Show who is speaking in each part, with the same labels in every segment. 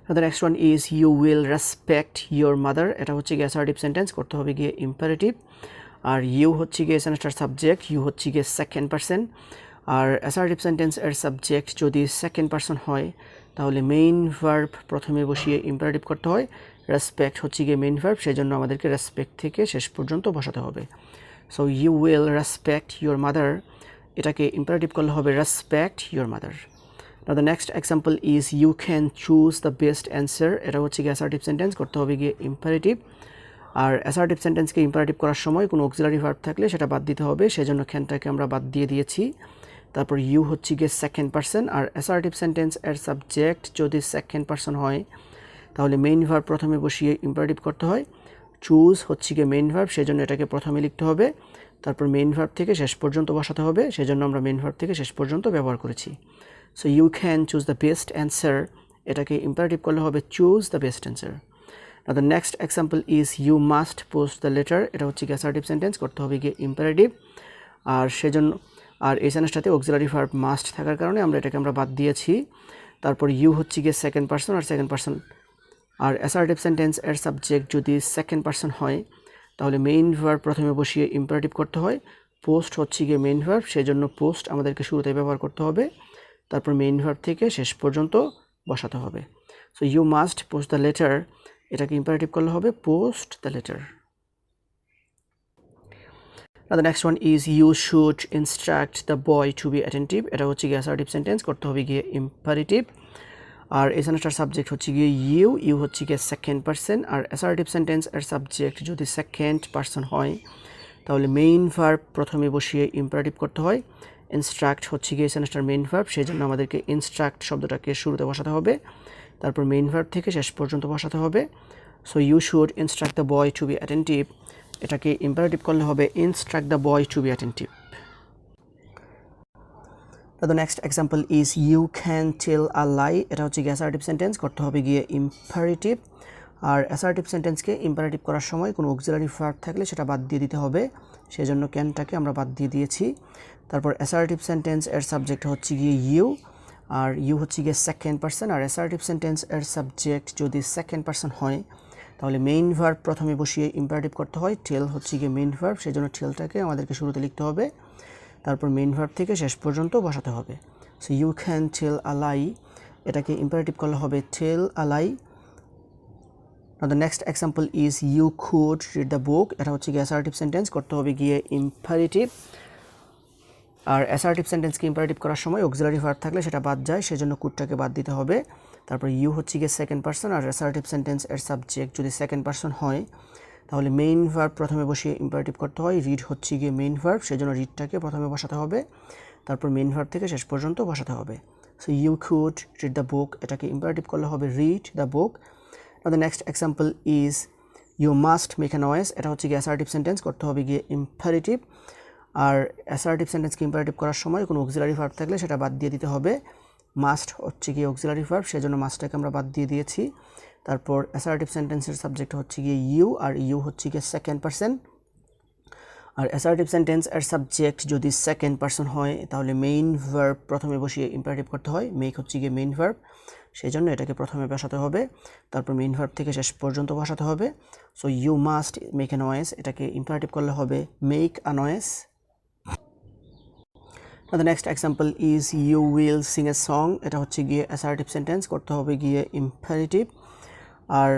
Speaker 1: The next one is you will respect your mother. এটা হচ্ছে গিয়ে অ্যাসার্টিভ সেন্টেন্স, করতে হবে গিয়ে ইম্পারেটিভ। আর ইউ হচ্ছে গিয়ে সেন্টেন্সটার সাবজেক্ট, ইউ হচ্ছে গিয়ে সেকেন্ড পারসন। আর অ্যাসার্টিভ সেন্টেন্স এর সাবজেক্ট যদি সেকেন্ড পারসন হয় তাহলে মেইন ভার্ব প্রথমে বসিয়ে ইম্পারেটিভ করতে হয়। রেসপেক্ট হচ্ছে গিয়ে মেইন ভার্ব, সেই জন্য আমাদেরকে রেসপেক্ট থেকে শেষ পর্যন্ত বসাতে হবে। So you will respect your mother, এটাকে ইম্পারেটিভ করলে হবে respect your mother. Now the next example is you can choose the best answer. এটা হচ্ছে গিয়ে অ্যাসার্টিভ সেন্টেন্স, করতে হবে গিয়ে ইম্পারেটিভ। আর অ্যাসার্টিভ সেন্টেন্সকে ইম্পারেটিভ করার সময় কোনো অক্সিলারি ভার্ব থাকলে সেটা বাদ দিতে হবে, সেজন্য ক্যানটাকে আমরা বাদ দিয়ে দিয়েছি। তারপর ইউ হচ্ছে গিয়ে সেকেন্ড পারসন, আর অ্যাসার্টিভ সেন্টেন্স এর সাবজেক্ট যদি সেকেন্ড পারসন হয় তাহলে মেইন ভার্ব প্রথমে বসিয়ে ইম্পারেটিভ করতে হয়। চুজ হচ্ছে গিয়ে মেইন ভার্ব, সেজন্য এটাকে প্রথমে লিখতে হবে, তারপর মেইন ভার্ব থেকে শেষ পর্যন্ত বসাতে হবে, সেজন্য আমরা মেইন ভার্ব থেকে শেষ পর্যন্ত ব্যবহার করেছি। So you can choose the best answer, এটাকে ইম্পারেটিভ করলে হবে choose the best answer. Now the next example is you must post the letter. এটা হচ্ছে গিয়ে অ্যাসার্টিভ সেন্টেন্স, করতে হবে গিয়ে ইম্পারেটিভ। আর সেজন্য এই সেন্টেন্সটাতে অক্সিলারি ভার্ব মাস্ট থাকার কারণে এটাকে আমরা বাদ দিয়েছি। তারপর ইউ হচ্ছে গিয়ে সেকেন্ড পারসন, আর সেকেন্ড পারসন আর অ্যাসার্টিভ সেন্টেন্স এর সাবজেক্ট যদি সেকেন্ড পারসন হয় তাহলে মেইন ভার্ব প্রথমে বসিয়ে ইম্পারেটিভ করতে হয়। পোস্ট হচ্ছে গিয়ে মেইন ভার্ব, সেজন্য পোস্ট আমাদেরকে শুরুতে ব্যবহার করতে হবে, তারপর মেইন ভার্ব থেকে শেষ পর্যন্ত বসাতে হবে। So you must post the letter, এটাকে ইম্পারেটিভ করলে হবে post the letter. The next one is you should instruct the boy to be attentive. এটা হচ্ছে গিয়ে অ্যাসার্টিভ সেন্টেন্স, করতে হবে গিয়ে ইম্পারেটিভ। আর এই সেন্টেন্সটার সাবজেক্ট হচ্ছে গিয়ে ইউ হচ্ছে গিয়ে সেকেন্ড পারসন। আর অ্যাসার্টিভ সেন্টেন্স এর সাবজেক্ট যদি সেকেন্ড পারসন হয় তাহলে মেইন ভার্ব প্রথমে বসিয়ে ইম্পারেটিভ করতে হয়। ইনস্ট্রাক্ট হচ্ছে গিয়ে সেন্টেন্সটার মেইন ভার্ব, সেই জন্য আমাদেরকে ইনস্ট্রাক্ট শব্দটাকে শুরুতে বসাতে হবে, তারপর মেইন ভার্ব থেকে শেষ পর্যন্ত বসাতে হবে। So you should instruct the boy to be attentive, এটাকে ইম্পারেটিভ করলে হবে instruct the boy to be attentive. The next example is you can tell a lie. এটা হচ্ছে গিয়ে অ্যাসার্টিভ সেন্টেন্স, করতে হবে গিয়ে ইম্পারেটিভ। আর অ্যাসার্টিভ সেন্টেন্সকে ইম্পারেটিভ করার সময় কোনো অক্সিলারি ভার্ব থাকলে সেটা বাদ দিয়ে দিতে হবে, সেজন্য ক্যানটাকে আমরা বাদ দিয়ে দিয়েছি। তারপর অ্যাসার্টিভ সেন্টেন্স এর সাবজেক্ট হচ্ছে গিয়ে ইউ, আর ইউ হচ্ছে গিয়ে সেকেন্ড পারসন। আর অ্যাসার্টিভ সেন্টেন্স এর সাবজেক্ট যদি সেকেন্ড পারসন হয় তাহলে মেইন ভার্ব প্রথমে বসিয়ে ইম্পারেটিভ করতে হয়। টেল হচ্ছে গিয়ে মেইন ভার্ব, সেজন্য টেলটাকে আমাদেরকে শুরুতে লিখতে হবে, তারপর মেইন ভার্ব থেকে শেষ পর্যন্ত বসাতে হবে। সো ইউ ক্যান টেল আ লাই, এটাকে ইম্পারেটিভ করলে হবে টেল আ লাই। Now the next example is you could read the book. এটা হচ্ছে গিয়ে অ্যাসার্টিভ সেন্টেন্স, করতে হবে গিয়ে ইম্পারেটিভ। আর অ্যাসার্টিভ সেন্টেন্সকে ইম্পারেটিভ করার সময় অক্সিলারি ভার্ব থাকলে সেটা বাদ যায়, সেজন্য কুডটাকে বাদ দিতে হবে। তারপর ইউ হচ্ছে গিয়ে সেকেন্ড পারসন, আর অ্যাসার্টিভ সেন্টেন্স এর সাবজেক্ট যদি সেকেন্ড পারসন হয় তাহলে মেইন ভার্ব প্রথমে বসিয়ে ইম্পারেটিভ করতে হয়। রিড হচ্ছে গিয়ে মেইন ভার্ব, সেজন্য রিডটাকে প্রথমে বসাতে হবে, তারপর মেইন ভার্ব থেকে শেষ পর্যন্ত বসাতে হবে। So you could read the book, এটাকে ইম্পারেটিভ করলে হবে read the book. Now the next example is you must make a noise. এটা হচ্ছে গিয়ে অ্যাসার্টিভ সেন্টেন্স, করতে হবে গিয়ে ইম্পারেটিভ। আর অ্যাসার্টিভ সেন্টেন্সকে ইম্পারেটিভ করার সময় কোনো অক্সিলারি ভার্ব থাকলে সেটা বাদ দিয়ে দিতে হবে। মাস্ট হচ্ছে গিয়ে অক্সিলারি ভার্ব, সেজন্য মাস্টটাকে আমরা বাদ দিয়ে দিয়েছি। তারপর অ্যাসার্টিভ সেন্টেন্সের সাবজেক্ট হচ্ছে গিয়ে ইউ, আর ইউ হচ্ছে গিয়ে সেকেন্ড পারসন। আর অ্যাসার্টিভ সেন্টেন্স এর সাবজেক্ট যদি সেকেন্ড পারসন হয় তাহলে মেইন ভার্ব প্রথমে বসিয়ে ইম্পারেটিভ করতে হয়। মেক হচ্ছে গিয়ে মেইন ভার্ব, সেই জন্য এটাকে প্রথমে বসাতে হবে, তারপর মেইন ভার্ব থেকে শেষ পর্যন্ত বসাতে হবে। So you must make a noise, এটাকে ইম্পারেটিভ করলে হবে make a noise. The next example is you will sing a song. এটা হচ্ছে গিয়ে অ্যাসার্টিভ সেন্টেন্স, করতে হবে গিয়ে ইম্পারেটিভ। আর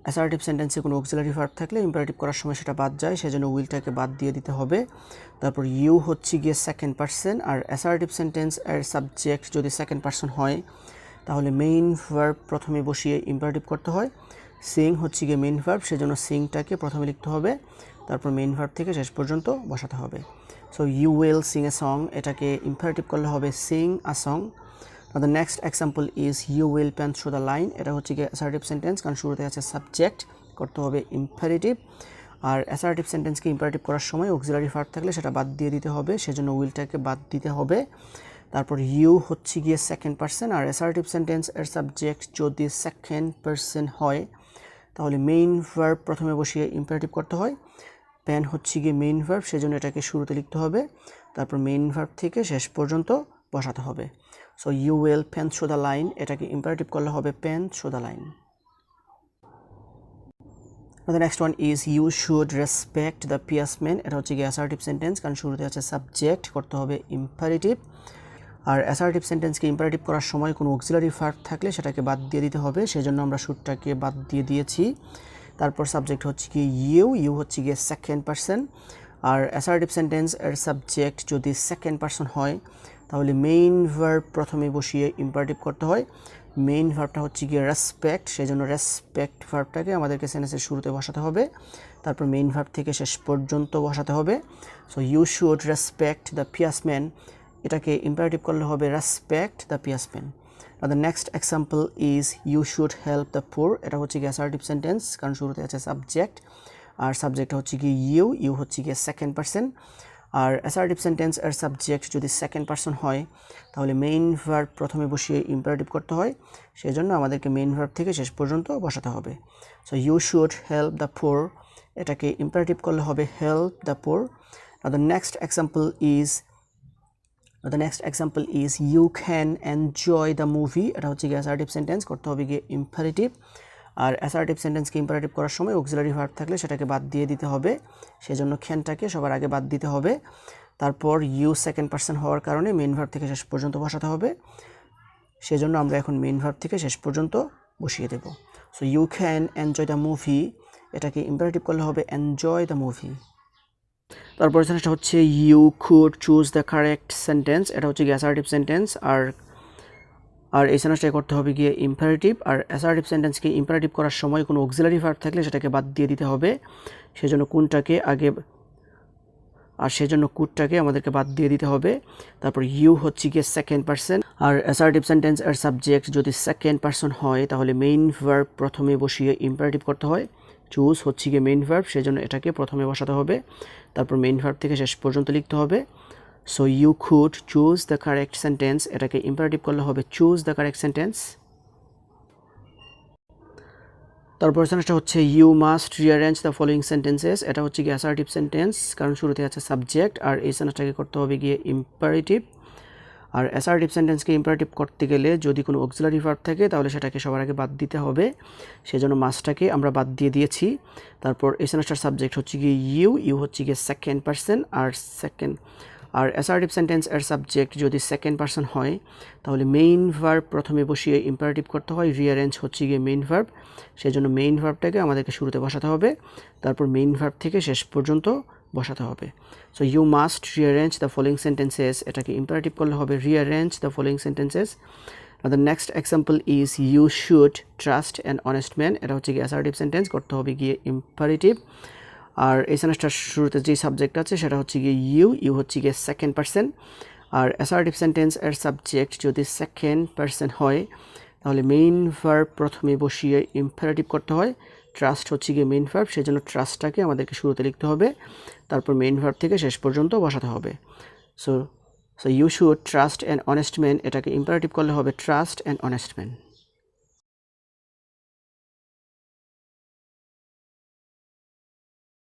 Speaker 1: অ্যাসার্টিভ সেন্টেন্সে কোনো অক্সিলারি ভার্ব থাকলে ইম্পারেটিভ করার সময় সেটা বাদ যায়, সেজন্য উইলটাকে বাদ দিয়ে দিতে হবে। তারপর ইউ হচ্ছে গিয়ে সেকেন্ড পারসন, আর অ্যাসার্টিভ সেন্টেন্স এর সাবজেক্ট যদি সেকেন্ড পারসন হয় তাহলে মেইন ভার্ব প্রথমে বসিয়ে ইম্পারেটিভ করতে হয়। সিং হচ্ছে গিয়ে মেইন ভার্ব, সেজন্য সিংটাকে প্রথমে লিখতে হবে, তারপর মেইন ভার্ব থেকে শেষ পর্যন্ত বসাতে হবে। So you will sing a song, এটাকে ইম্পারেটিভ করলে হবে sing a song. Now the next example is you will pass through the line. এটা হচ্ছে গিয়ে অ্যাসার্টিভ সেন্টেন্স, কারণ শুরুতে আছে সাবজেক্ট, করতে হবে ইম্পারেটিভ। আর অ্যাসার্টিভ সেন্টেন্সকে ইম্পারেটিভ করার সময় অক্সিলারি ভার্ব থাকলে সেটা বাদ দিয়ে দিতে হবে, সেজন্য উইলটাকে বাদ দিতে হবে। তারপর ইউ হচ্ছে গিয়ে সেকেন্ড পারসন, আর অ্যাসার্টিভ সেন্টেন্স এর সাবজেক্ট যদি সেকেন্ড পারসন হয় তাহলে মেইন ভার্ব প্রথমে বসিয়ে ইম্পারেটিভ করতে হয়। প্যান হচ্ছে গিয়ে মেইন ভার্ব, সেজন্য এটাকে শুরুতে লিখতে হবে, তারপর মেইন ভার্ব থেকে শেষ পর্যন্ত বসাতে হবে। So you will pen through the line, এটাকে ইম্পারেটিভ করলে হবে pen through the line. The next one is you should respect the pious men, এটা হচ্ছে কি অ্যাসার্টিভ সেন্টেন্স, কারণ শুরুতে আছে সাবজেক্ট, করতে হবে ইম্পারেটিভ। আর অ্যাসার্টিভ সেন্টেন্সকে ইম্পারেটিভ করার সময় কোনো অক্সিলারি ভার্ব থাকলে সেটাকে বাদ দিয়ে দিতে হবে, সেজন্য আমরা শুডটাকে বাদ দিয়ে দিয়েছি। তারপর সাবজেক্ট হচ্ছে কি ইউ হচ্ছে গিয়ে সেকেন্ড পারসন। আর অ্যাসার্টিভ সেন্টেন্স এর সাবজেক্ট যদি সেকেন্ড পারসন হয় তাহলে মেইন ভার্ব প্রথমে বসিয়ে ইম্পারেটিভ করতে হয়। মেইন ভার্বটা হচ্ছে গিয়ে রেসপেক্ট, সেই জন্য রেসপেক্ট ভার্বটাকে আমাদেরকে সেন্টেন্সের শুরুতে বসাতে হবে, তারপর মেইন ভার্ব থেকে শেষ পর্যন্ত বসাতে হবে। So you should respect the pious men, এটাকে ইম্পারেটিভ করলে হবে respect the pious men. Now the next example is you should help the poor, এটা হচ্ছে কি অ্যাসার্টিভ সেন্টেন্স, কারণ শুরুতে আছে সাবজেক্ট, আর সাবজেক্ট হচ্ছে কি ইউ হচ্ছে কি সেকেন্ড পারসন। আর অ্যাসার্টিভ সেন্টেন্স এর সাবজেক্ট যদি সেকেন্ড পারসন হয় তাহলে মেইন ভার্ব প্রথমে বসিয়ে ইম্পারেটিভ করতে হয়, সেই জন্য আমাদেরকে মেইন ভার্ব থেকে শেষ পর্যন্ত বসাতে হবে। So you should help the poor, এটাকে ইম্পারেটিভ করলে হবে help the poor. Now the next example is you can enjoy the movie, এটা হচ্ছে গিয়ে অ্যাসার্টিভ সেন্টেন্স, করতে হবে গিয়ে ইম্পারেটিভ। আর অ্যাসার্টিভ সেন্টেন্সকে ইম্পারেটিভ করার সময় অক্সিলারি ভার্ব থাকলে সেটাকে বাদ দিয়ে দিতে হবে, সেজন্য ক্যানটাকে সবার আগে বাদ দিতে হবে। তারপর ইউ সেকেন্ড পারসন হওয়ার কারণে মেইন ভার্ব থেকে শেষ পর্যন্ত বসাতে হবে, সেজন্য আমরা এখন মেইন ভার্ব থেকে শেষ পর্যন্ত বসিয়ে দেব। So you can enjoy the movie, এটাকে ইম্পারেটিভ করলে হবে এনজয় দ্য মুভি। তারপর সেন্টেন্সটা হচ্ছে you could choose the correct sentence, এটা হচ্ছে গিয়ে অ্যাসার্টিভ সেন্টেন্স। আর এই সেন্টেন্সটাকে করতে হবে গিয়ে ইম্পারেটিভ। আর অ্যাসার্টিভ সেন্টেন্সকে ইম্পারেটিভ করার সময় কোনো অক্সিলারি ভার্ব থাকলে সেটাকে বাদ দিয়ে দিতে হবে, সেজন্য কুডটাকে আমাদেরকে বাদ দিয়ে দিতে হবে। তারপর ইউ হচ্ছে গিয়ে সেকেন্ড পারসন। আর অ্যাসার্টিভ সেন্টেন্স এর সাবজেক্ট যদি সেকেন্ড পারসন হয় তাহলে মেইন ভার্ব প্রথমে বসিয়ে ইম্পারেটিভ করতে হয়। চুজ হচ্ছে গিয়ে মেইন ভার্ব, সেজন্য এটাকে প্রথমে বসাতে হবে, তারপর মেইন ভার্ব থেকে শেষ পর্যন্ত লিখতে হবে। So you could choose the correct sentence, এটাকে ইম্পারেটিভ করলে হবে চুজ দ্য কারেক্ট সেন্টেন্স। তারপর সেন্টেন্সটা হচ্ছে you must rearrange the following sentences, এটা হচ্ছে গিয়ে অ্যাসার্টিভ সেন্টেন্স, কারণ শুরুতে আছে সাবজেক্ট। আর এই সেন্টেন্সটাকে করতে হবে গিয়ে ইম্পারেটিভ। আর অ্যাসার্টিভ সেন্টেন্সকে ইম্পারেটিভ করতে গেলে যদি কোনো অক্সিলারি ভার্ব থাকে তাহলে সেটাকে সবার আগে বাদ দিতে হবে, সেজন্য মাস্টটাকে আমরা বাদ দিয়ে দিয়েছি। তারপর এই সেন্টেন্সটার সাবজেক্ট হচ্ছে গিয়ে ইউ হচ্ছে গিয়ে সেকেন্ড পারসন। আর অ্যাসার্টিভ সেন্টেন্স এর সাবজেক্ট যদি সেকেন্ড পারসন হয় তাহলে মেইন ভার্ব প্রথমে বসিয়ে ইম্পারেটিভ করতে হয়। রিঅ্যারেঞ্জ হচ্ছে গিয়ে মেইন ভার্ব, সেই জন্য মেইন ভার্বটাকে আমাদেরকে শুরুতে বসাতে হবে, তারপর মেইন ভার্ব থেকে শেষ পর্যন্ত বসাতে হবে। So you must rearrange the following sentences, এটাকে ইম্পারেটিভ করলে হবে rearrange the following sentences. The next example is you should trust an honest man, এটা হচ্ছে গিয়ে অ্যাসার্টিভ সেন্টেন্স, করতে হবে গিয়ে ইম্পারেটিভ। আর এই সেন্টেন্সটার শুরুতে যে সাবজেক্ট আছে সেটা হচ্ছে গিয়ে ইউ হচ্ছে গিয়ে সেকেন্ড পারসন। আর অ্যাসার্টিভ সেন্টেন্স এর সাবজেক্ট যদি সেকেন্ড পারসন হয় তাহলে মেইন ভার্ব প্রথমে বসিয়ে ইম্পারেটিভ করতে হয়। ট্রাস্ট হচ্ছে গিয়ে মেইন ভার্ব, সেই জন্য ট্রাস্টটাকে আমাদেরকে শুরুতে লিখতে হবে, তারপর মেইন ভার্ব থেকে শেষ পর্যন্ত বসাতে হবে। So you should trust an honest man, এটাকে ইম্পারেটিভ করলে হবে ট্রাস্ট অ্যান অনেস্ট ম্যান।